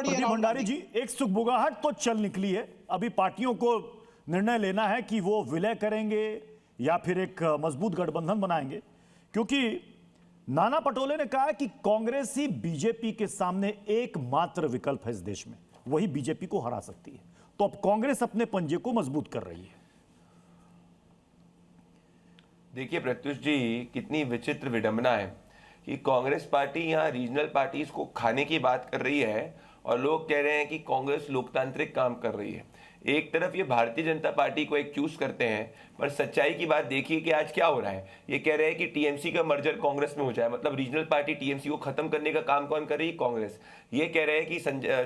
पड़ी है प्रदीप राहुल भंडारी गांधी जी, एक सुखबुगाहट तो चल निकली है। अभी पार्टियों को निर्णय लेना है कि वो विलय करेंगे या फिर एक मजबूत गठबंधन बनाएंगे, क्योंकि नाना पटोले ने कहा कि कांग्रेस ही बीजेपी के सामने एकमात्र विकल्प है इस देश में, वही बीजेपी को हरा सकती है। तो अब कांग्रेस अपने पंजे को मजबूत कर रही है। देखिए प्रत्युष जी, कितनी विचित्र विडंबना है कि कांग्रेस पार्टी यहाँ रीजनल पार्टीज को खाने की बात कर रही है और लोग कह रहे हैं कि कांग्रेस लोकतांत्रिक काम कर रही है। एक तरफ ये भारतीय जनता पार्टी को एक्यूज करते हैं, पर सच्चाई की बात देखिए कि आज क्या हो रहा है। ये कह रहे हैं कि टीएमसी का मर्जर कांग्रेस में हो जाए, मतलब रीजनल पार्टी टीएमसी को खत्म करने का काम कौन कर रही है? कांग्रेस। ये कह रहे हैं कि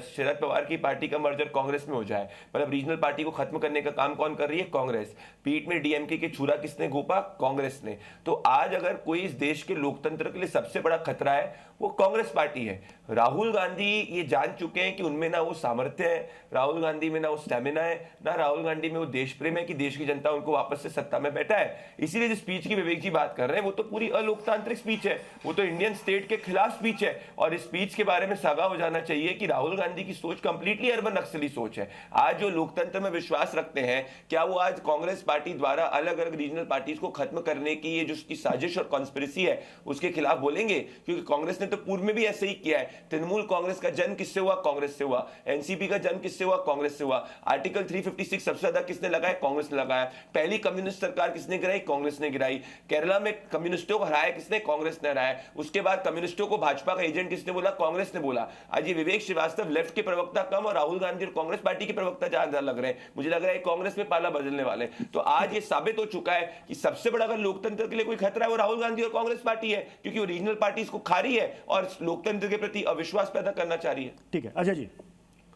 शरद पवार की पार्टी का मर्जर कांग्रेस में हो जाए, मतलब रीजनल पार्टी को खत्म करने का काम कौन कर रही है? कांग्रेस। पीठ में डीएमके के छुरा किसने घोंपा? कांग्रेस ने। तो आज अगर कोई इस देश के लोकतंत्र के लिए सबसे बड़ा खतरा है, वो कांग्रेस पार्टी है। राहुल गांधी ये जान चुके हैं कि उनमें ना वो सामर्थ्य है, राहुल गांधी में ना वो स्टेमिना है, ना राहुल गांधी में वो देश प्रेम है कि देश की जनता उनको वापस से सत्ता में बैठा है। इसीलिए जिस स्पीच की विवेक जी बात कर रहे हैं वो तो पूरी अलोकतांत्रिक स्पीच है, वो तो इंडियन स्टेट के खिलाफ स्पीच है। और इस स्पीच के बारे में सागा हो जाना चाहिए कि राहुल गांधी की सोच कंप्लीटली अर्बन नक्सली सोच है। आज जो लोकतंत्र में विश्वास रखते हैं, क्या वो आज कांग्रेस पार्टी द्वारा अलग अलग रीजनल पार्टीज को खत्म करने की ये जो उसकी साजिश और कॉन्स्पिरेसी है उसके खिलाफ बोलेंगे? क्योंकि कांग्रेस ने तो पूर्व में भी ऐसे ही किया है। तृणमूल कांग्रेस का जन्म किससे हुआ? कांग्रेस से हुआ। एनसीपी का जन्म किससे हुआ? कांग्रेस से हुआ। आर्टिकल 356 सबसे ज्यादा किसने लगाया? कांग्रेस ने लगाया। पहली कम्युनिस्ट सरकार किसने गिराई? कांग्रेस ने गिराई। केरला में कम्युनिस्टों को हराया किसने? कांग्रेस ने हराया। उसके बाद कम्युनिस्टों को भाजपा का एजेंट किसने बोला? कांग्रेस ने बोला। आज ये विवेक श्रीवास्तव लेफ्ट के प्रवक्ता कम और राहुल गांधी और कांग्रेस पार्टी के प्रवक्ता ज्यादा लग रहे हैं। मुझे लग रहा है कांग्रेस में पाला बदलने वाले। तो आज ये साबित हो चुका है कि सबसे बड़ा अगर लोकतंत्र के लिए कोई खतरा है वो राहुल गांधी और कांग्रेस पार्टी है, क्योंकि वो रीजनल पार्टी इसको खा रही है और लोकतंत्र के प्रति अविश्वास पैदा करना चाह रही है। ठीक है अजय जी।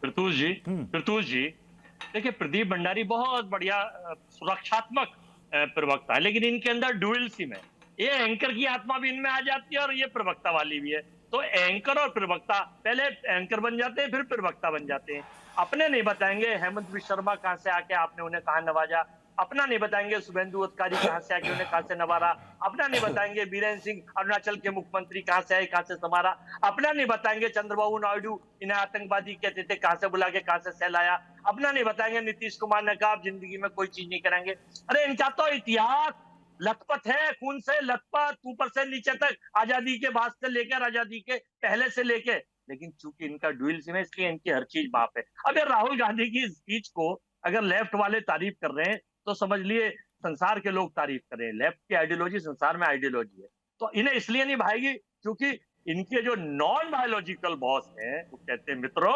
प्रतुष जी, देखिए प्रदीप भंडारी बहुत बढ़िया सुरक्षात्मक प्रवक्ता है, लेकिन इनके अंदर डुअल सिम है। ये एंकर की आत्मा भी इनमें आ जाती है और ये प्रवक्ता वाली भी है। तो एंकर और प्रवक्ता, पहले एंकर बन जाते हैं फिर प्रवक्ता बन जाते हैं। अपने नहीं बताएंगे हेमंत बिश्व शर्मा कहां से आके आपने उन्हें कहां नवाजा, अपना नहीं बताएंगे शुभेंदु अधिकारी कहां से आके उन्हें कहां से नवारा, अपना नहीं बताएंगे बीरेन्द्र सिंह अरुणाचल के मुख्यमंत्री कहां से आए कहां से संवारा, अपना नहीं बताएंगे चंद्रबाबू नायडू इन्हें आतंकवादी कहते थे कहां से बुला के कहां से सहलाया, अपना नहीं बताएंगे नीतीश कुमार ने कहा आप जिंदगी में कोई चीज नहीं करेंगे। अरे इनका तो इतिहास लथपथ है, खून से लथपथ, ऊपर से नीचे तक, आजादी के बाद से लेकर आजादी के पहले से लेके। लेकिन चूंकि इनका डुअल सिम है इसलिए इनकी हर चीज बाप है। अब ये राहुल गांधी की स्पीच को अगर लेफ्ट वाले तारीफ कर रहे हैं तो समझ लिए संसार के लोग तारीफ कर रहे हैं। लेफ्ट की आइडियोलॉजी संसार में आइडियोलॉजी है, तो इन्हें इसलिए नहीं भाएगी क्योंकि इनके जो नॉन बायोलॉजिकल बॉस हैं वो कहते हैं मित्रों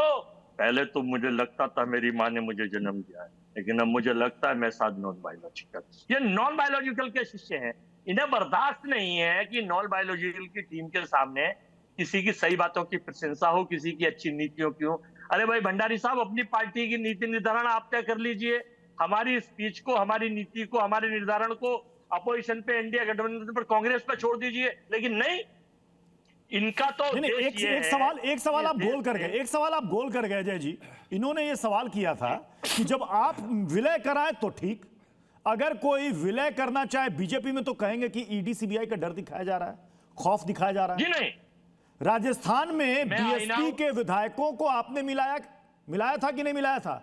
पहले तो मुझे लगता था मेरी माँ ने मुझे जन्म दिया है, लेकिन अब मुझे लगता है मैं साथ नॉन बायोलॉजिकल। ये नॉन बायोलॉजिकल के शिष्य हैं। इन्हें बर्दाश्त नहीं है कि नॉन बायोलॉजिकल की टीम के सामने किसी की सही बातों की प्रशंसा हो, किसी की अच्छी नीतियों की हो। अरे भाई भंडारी साहब, अपनी पार्टी की नीति निर्धारण आप तय कर लीजिए। हमारी स्पीच को, हमारी नीति को, हमारे निर्धारण को अपोजिशन पे, इंडिया गठबंधन पर, कांग्रेस पे छोड़ दीजिए। लेकिन नहीं, इनका तो एक सवाल आप गोल कर गए, एक सवाल आप गोल कर गए अजय जी। इन्होंने ये सवाल किया था कि जब आप विलय कराए तो ठीक, अगर कोई विलय करना चाहे बीजेपी में तो कहेंगे कि ईडी सीबीआई का डर दिखाया जा रहा है, खौफ दिखाया जा रहा है। जी नहीं, राजस्थान में बीएसपी के विधायकों को आपने मिलाया था कि नहीं मिलाया था?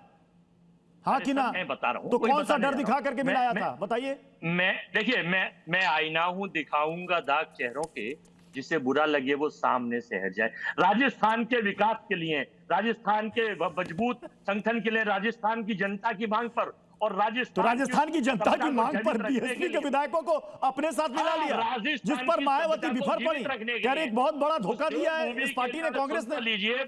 हाँ कि ना? मैं बता रहा हूं, तो कौन सा डर दिखा करके मिलाया था, बताइए। देखिए मैं आईना हूं, दिखाऊंगा दाग चेहरों के, जिसे बुरा लगे वो सामने से हट जाए। राजस्थान के विकास के लिए, राजस्थान के मजबूत संगठन के लिए, राजस्थान की जनता की मांग पर और राजस्थान की जनता की मांग पर बीएसपी के विधायकों को अपने साथ मिला लिया, जिस पर मायावती बिफर पड़ी। कह रही एक बहुत बड़ा धोखा दिया है इस पार्टी ने, कांग्रेस ने। लीजिए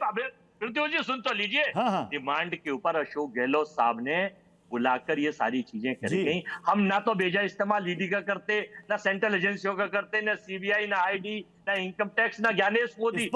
प्रत्युष जी, सुन तो लीजिए। हाँ। डिमांड के ऊपर अशोक गहलोत साहब ने बुलाकर ये सारी चीजें करी गई। हम ना तो बेजा इस्तेमाल ईडी का करते, ना सेंट्रल एजेंसियों का करते, ना सीबीआई, ना आईडी, ना इनकम टैक्स, ना ज्ञानेश मोदी।